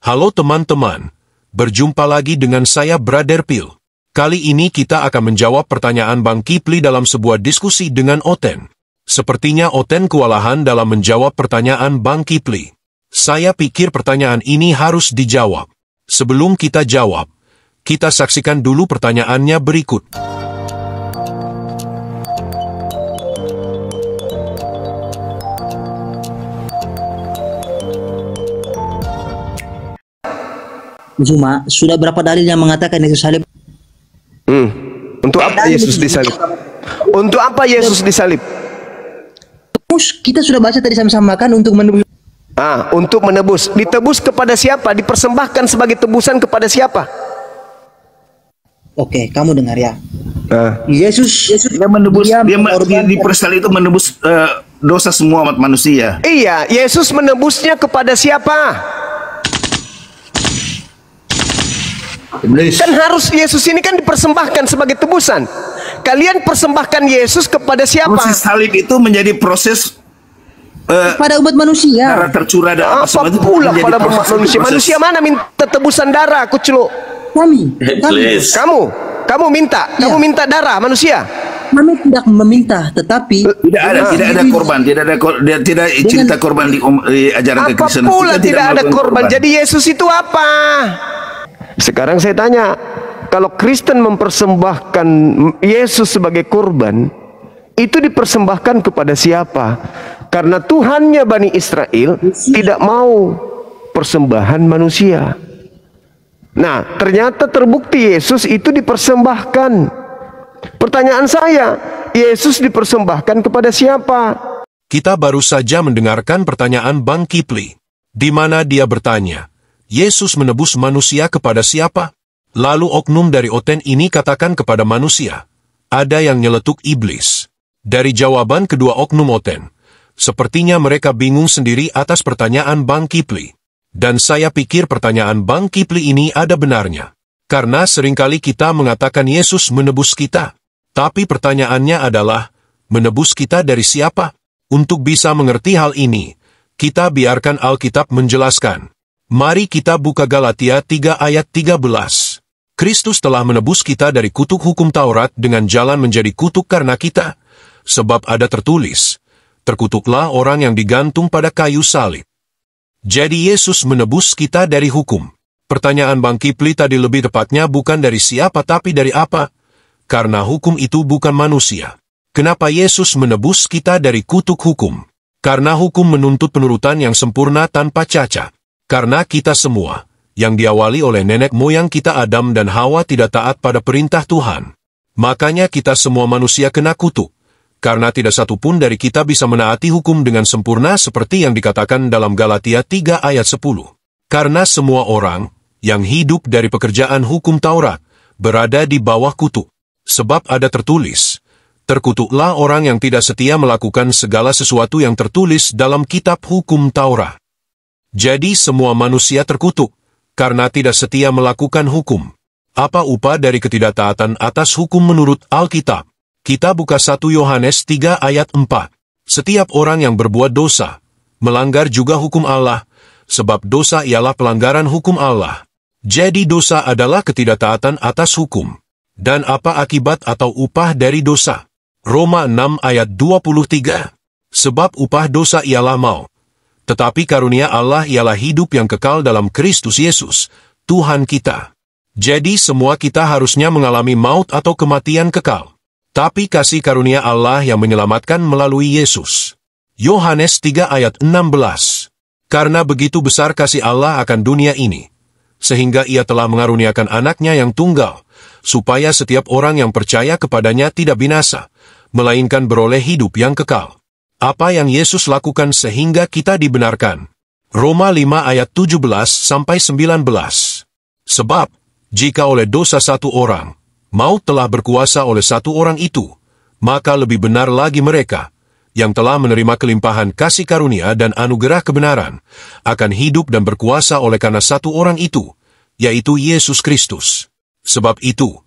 Halo teman-teman, berjumpa lagi dengan saya Brother Phil. Kali ini kita akan menjawab pertanyaan Bang Kipli dalam sebuah diskusi dengan Oten. Sepertinya Oten kewalahan dalam menjawab pertanyaan Bang Kipli. Saya pikir pertanyaan ini harus dijawab. Sebelum kita jawab, kita saksikan dulu pertanyaannya berikut. Cuma, sudah berapa dalil yang mengatakan Yesus salib? Untuk apa Yesus disalib? Untuk apa Yesus disalib? Kita sudah baca tadi sama-sama kan untuk menebus. Untuk menebus. Ditebus kepada siapa? Dipersembahkan sebagai tebusan kepada siapa? Oke, kamu dengar ya. Yesus dia menebus, dia di persalib itu menebus dosa semua umat manusia. Iya, Yesus menebusnya kepada siapa? Iblis. Kan harus Yesus ini kan dipersembahkan sebagai tebusan. Kalian persembahkan Yesus kepada siapa? Proses salib itu menjadi proses pada umat manusia. darah tercurah dan Apa pula pada umat manusia? Manusia mana minta tebusan darah, kucluk? Kami. Kamu minta darah manusia. Kami tidak meminta, tetapi tidak ada korban, tidak cerita korban di ajaran kekristenan. Apa pula tidak ada korban? Jadi Yesus itu apa? Sekarang saya tanya, kalau Kristen mempersembahkan Yesus sebagai korban, itu dipersembahkan kepada siapa? Karena Tuhannya Bani Israel tidak mau persembahan manusia. Nah, ternyata terbukti Yesus itu dipersembahkan. Pertanyaan saya, Yesus dipersembahkan kepada siapa? Kita baru saja mendengarkan pertanyaan Bang Kipli, di mana dia bertanya, Yesus menebus manusia kepada siapa? Lalu oknum dari Oten ini katakan kepada manusia, ada yang nyeletuk iblis. Dari jawaban kedua oknum Oten, sepertinya mereka bingung sendiri atas pertanyaan Bang Kipli. Dan saya pikir pertanyaan Bang Kipli ini ada benarnya. Karena seringkali kita mengatakan Yesus menebus kita. Tapi pertanyaannya adalah, menebus kita dari siapa? Untuk bisa mengerti hal ini, kita biarkan Alkitab menjelaskan. Mari kita buka Galatia 3 ayat 13. Kristus telah menebus kita dari kutuk hukum Taurat dengan jalan menjadi kutuk karena kita. Sebab ada tertulis, terkutuklah orang yang digantung pada kayu salib. Jadi Yesus menebus kita dari hukum. Pertanyaan Bang Kipli tadi lebih tepatnya bukan dari siapa tapi dari apa? Karena hukum itu bukan manusia. Kenapa Yesus menebus kita dari kutuk hukum? Karena hukum menuntut penurutan yang sempurna tanpa cacat. Karena kita semua, yang diawali oleh nenek moyang kita Adam dan Hawa tidak taat pada perintah Tuhan. Makanya kita semua manusia kena kutuk. Karena tidak satu pun dari kita bisa menaati hukum dengan sempurna seperti yang dikatakan dalam Galatia 3 ayat 10. Karena semua orang, yang hidup dari pekerjaan hukum Taurat, berada di bawah kutuk. Sebab ada tertulis, terkutuklah orang yang tidak setia melakukan segala sesuatu yang tertulis dalam kitab hukum Taurat. Jadi semua manusia terkutuk, karena tidak setia melakukan hukum. Apa upah dari ketidaktaatan atas hukum menurut Alkitab? Kita buka 1 Yohanes 3 ayat 4. Setiap orang yang berbuat dosa, melanggar juga hukum Allah, sebab dosa ialah pelanggaran hukum Allah. Jadi dosa adalah ketidaktaatan atas hukum. Dan apa akibat atau upah dari dosa? Roma 6 ayat 23. Sebab upah dosa ialah maut. Tetapi karunia Allah ialah hidup yang kekal dalam Kristus Yesus, Tuhan kita. Jadi semua kita harusnya mengalami maut atau kematian kekal. Tapi kasih karunia Allah yang menyelamatkan melalui Yesus. Yohanes 3 ayat 16. Karena begitu besar kasih Allah akan dunia ini, sehingga ia telah mengaruniakan anaknya yang tunggal, supaya setiap orang yang percaya kepadanya tidak binasa, melainkan beroleh hidup yang kekal. Apa yang Yesus lakukan sehingga kita dibenarkan? Roma 5 ayat 17-19. Sebab, jika oleh dosa satu orang, maut telah berkuasa oleh satu orang itu, maka lebih benar lagi mereka, yang telah menerima kelimpahan kasih karunia dan anugerah kebenaran, akan hidup dan berkuasa oleh karena satu orang itu, yaitu Yesus Kristus. Sebab itu,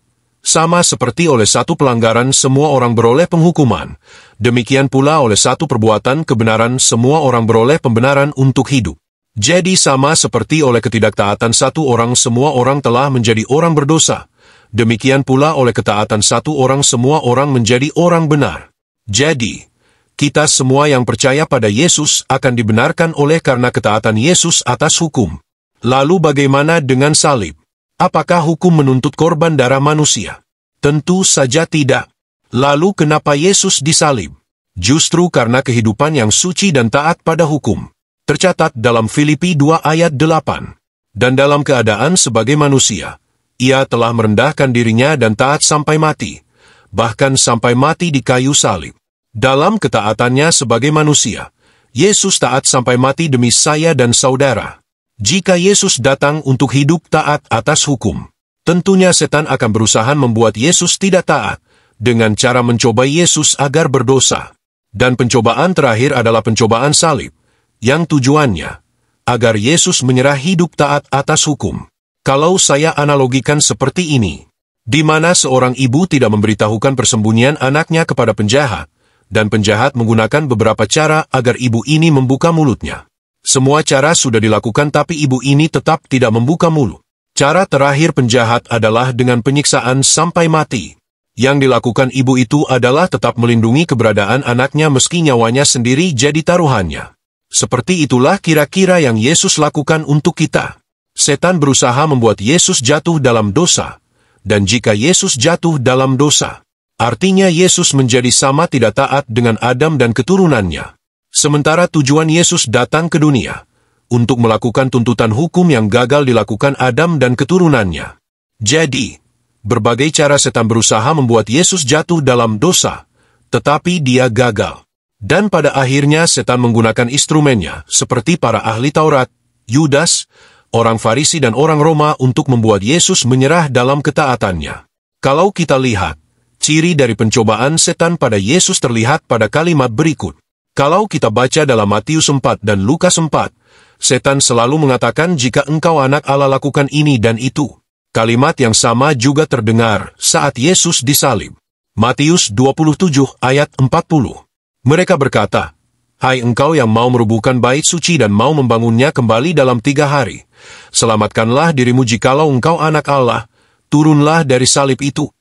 sama seperti oleh satu pelanggaran semua orang beroleh penghukuman, demikian pula oleh satu perbuatan kebenaran semua orang beroleh pembenaran untuk hidup. Jadi sama seperti oleh ketidaktaatan satu orang semua orang telah menjadi orang berdosa, demikian pula oleh ketaatan satu orang semua orang menjadi orang benar. Jadi, kita semua yang percaya pada Yesus akan dibenarkan oleh karena ketaatan Yesus atas hukum. Lalu bagaimana dengan salib? Apakah hukum menuntut korban darah manusia? Tentu saja tidak. Lalu kenapa Yesus disalib? Justru karena kehidupan yang suci dan taat pada hukum. Tercatat dalam Filipi 2 ayat 8. Dan dalam keadaan sebagai manusia, ia telah merendahkan dirinya dan taat sampai mati, bahkan sampai mati di kayu salib. Dalam ketaatannya sebagai manusia, Yesus taat sampai mati demi saya dan saudara. Jika Yesus datang untuk hidup taat atas hukum, tentunya setan akan berusaha membuat Yesus tidak taat, dengan cara mencoba Yesus agar berdosa. Dan pencobaan terakhir adalah pencobaan salib, yang tujuannya agar Yesus menyerah hidup taat atas hukum. Kalau saya analogikan seperti ini, di mana seorang ibu tidak memberitahukan persembunyian anaknya kepada penjahat, dan penjahat menggunakan beberapa cara agar ibu ini membuka mulutnya. Semua cara sudah dilakukan tapi ibu ini tetap tidak membuka mulut. Cara terakhir penjahat adalah dengan penyiksaan sampai mati. Yang dilakukan ibu itu adalah tetap melindungi keberadaan anaknya meski nyawanya sendiri jadi taruhannya. Seperti itulah kira-kira yang Yesus lakukan untuk kita. Setan berusaha membuat Yesus jatuh dalam dosa. Dan jika Yesus jatuh dalam dosa, artinya Yesus menjadi sama tidak taat dengan Adam dan keturunannya. Sementara tujuan Yesus datang ke dunia untuk melakukan tuntutan hukum yang gagal dilakukan Adam dan keturunannya. Jadi, berbagai cara setan berusaha membuat Yesus jatuh dalam dosa, tetapi dia gagal. Dan pada akhirnya setan menggunakan instrumennya, seperti para ahli Taurat, Yudas, orang Farisi dan orang Roma untuk membuat Yesus menyerah dalam ketaatannya. Kalau kita lihat, ciri dari pencobaan setan pada Yesus terlihat pada kalimat berikut. Kalau kita baca dalam Matius 4 dan Lukas 4, setan selalu mengatakan jika engkau anak Allah lakukan ini dan itu. Kalimat yang sama juga terdengar saat Yesus disalib. Matius 27 ayat 40. Mereka berkata, "Hai engkau yang mau merubuhkan bait suci dan mau membangunnya kembali dalam 3 hari. Selamatkanlah dirimu jikalau engkau anak Allah, turunlah dari salib itu."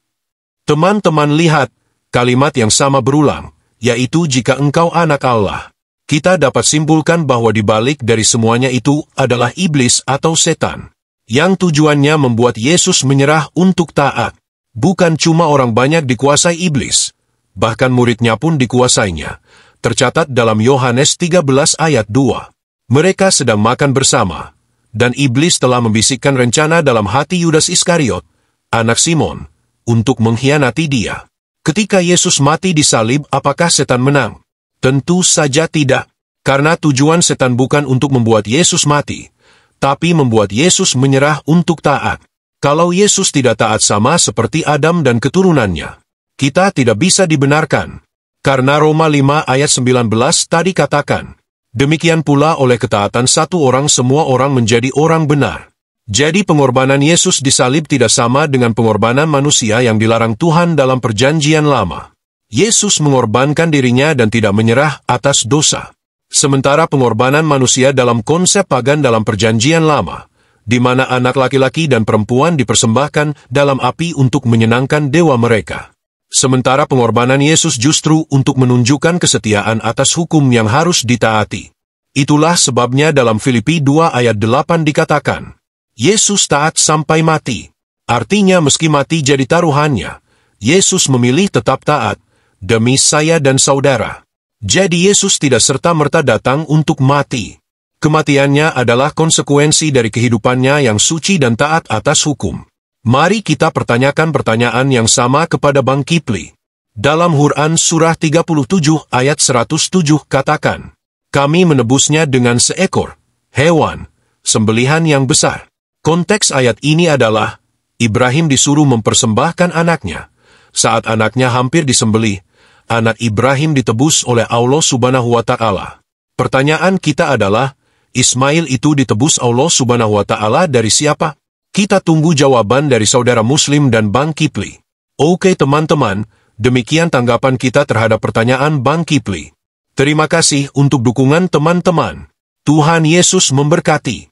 Teman-teman lihat, kalimat yang sama berulang, yaitu jika engkau anak Allah. Kita dapat simpulkan bahwa di balik dari semuanya itu adalah iblis atau setan, yang tujuannya membuat Yesus menyerah untuk taat. Bukan cuma orang banyak dikuasai iblis, bahkan muridnya pun dikuasainya. Tercatat dalam Yohanes 13 ayat 2. Mereka sedang makan bersama, dan iblis telah membisikkan rencana dalam hati Yudas Iskariot, anak Simon, untuk mengkhianati dia. Ketika Yesus mati disalib, apakah setan menang? Tentu saja tidak, karena tujuan setan bukan untuk membuat Yesus mati, tapi membuat Yesus menyerah untuk taat. Kalau Yesus tidak taat sama seperti Adam dan keturunannya, kita tidak bisa dibenarkan. Karena Roma 5 ayat 19 tadi katakan, demikian pula oleh ketaatan satu orang semua orang menjadi orang benar. Jadi pengorbanan Yesus disalib tidak sama dengan pengorbanan manusia yang dilarang Tuhan dalam perjanjian lama. Yesus mengorbankan dirinya dan tidak menyerah atas dosa. Sementara pengorbanan manusia dalam konsep pagan dalam perjanjian lama, di mana anak laki-laki dan perempuan dipersembahkan dalam api untuk menyenangkan dewa mereka. Sementara pengorbanan Yesus justru untuk menunjukkan kesetiaan atas hukum yang harus ditaati. Itulah sebabnya dalam Filipi 2 ayat 8 dikatakan, Yesus taat sampai mati. Artinya meski mati jadi taruhannya, Yesus memilih tetap taat, demi saya dan saudara. Jadi Yesus tidak serta-merta datang untuk mati. Kematiannya adalah konsekuensi dari kehidupannya yang suci dan taat atas hukum. Mari kita pertanyakan pertanyaan yang sama kepada Bang Kipli. Dalam Quran surah 37 ayat 107 katakan, kami menebusnya dengan seekor hewan, sembelihan yang besar. Konteks ayat ini adalah, Ibrahim disuruh mempersembahkan anaknya. Saat anaknya hampir disembelih, anak Ibrahim ditebus oleh Allah Subhanahu wa Ta'ala. Pertanyaan kita adalah, Ismail itu ditebus Allah Subhanahu wa Ta'ala dari siapa? Kita tunggu jawaban dari saudara Muslim dan Bang Kipli. Oke teman-teman, demikian tanggapan kita terhadap pertanyaan Bang Kipli. Terima kasih untuk dukungan teman-teman. Tuhan Yesus memberkati.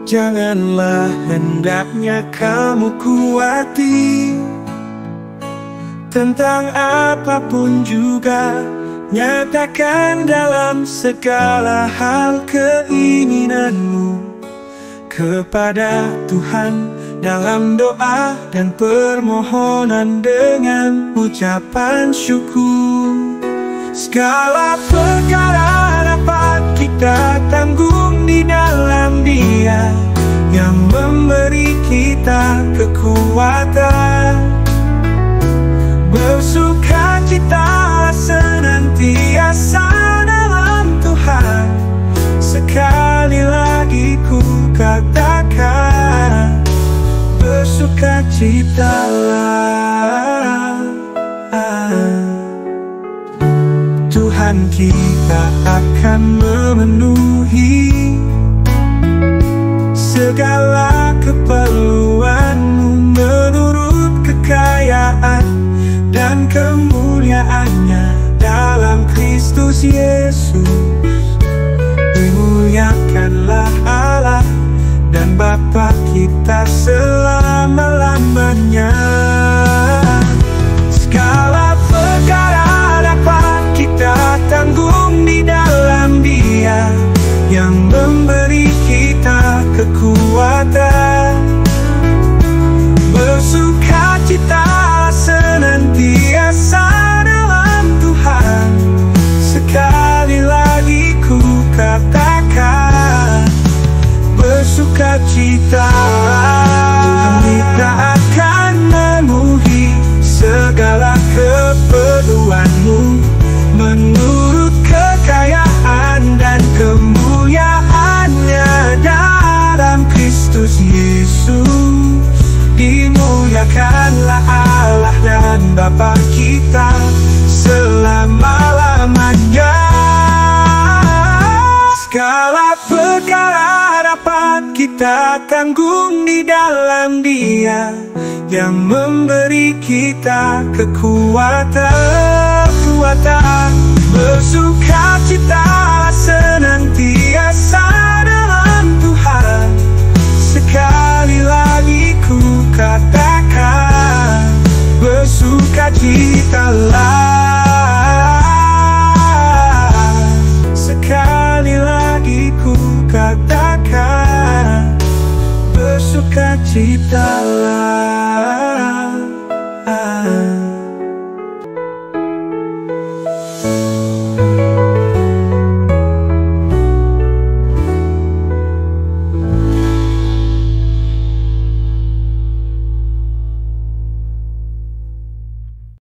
Janganlah hendaknya kamu kuati tentang apapun juga, nyatakan dalam segala hal keinginanmu kepada Tuhan dalam doa dan permohonan dengan ucapan syukur. Segala perkara dapat kita tanggung di dalam Dia yang memberi kita kekuatan. Bersukacita senantiasa dalam Tuhan. Sekali lagi ku katakan, bersukacitalah. Tuhan kita akan memenuhi segala keperluanmu menurut kekayaan dan kemuliaannya dalam Kristus Yesus. Dimuliakanlah Allah dan Bapa kita selama-lamanya. Segala perkara dapat kita tanggung di dalam Dia yang memberi kita kekuatan. Bersukacita senantiasa dalam Tuhan. Sekali lagi ku katakan, bersukacita. Kita akan memenuhi segala keperluanmu menurut kekayaan dan kemuliaannya dalam Kristus Yesus. Dimuliakanlah Allah dan Bapa kita selama-lamanya. Segala perkara dapat kita tanggung di dalam Dia yang memberi kita kekuatan. Bersukacita senantiasa dalam Tuhan. Sekali lagi ku katakan, bersukacitalah. Sekali lagi ku katakan, bersukacitalah.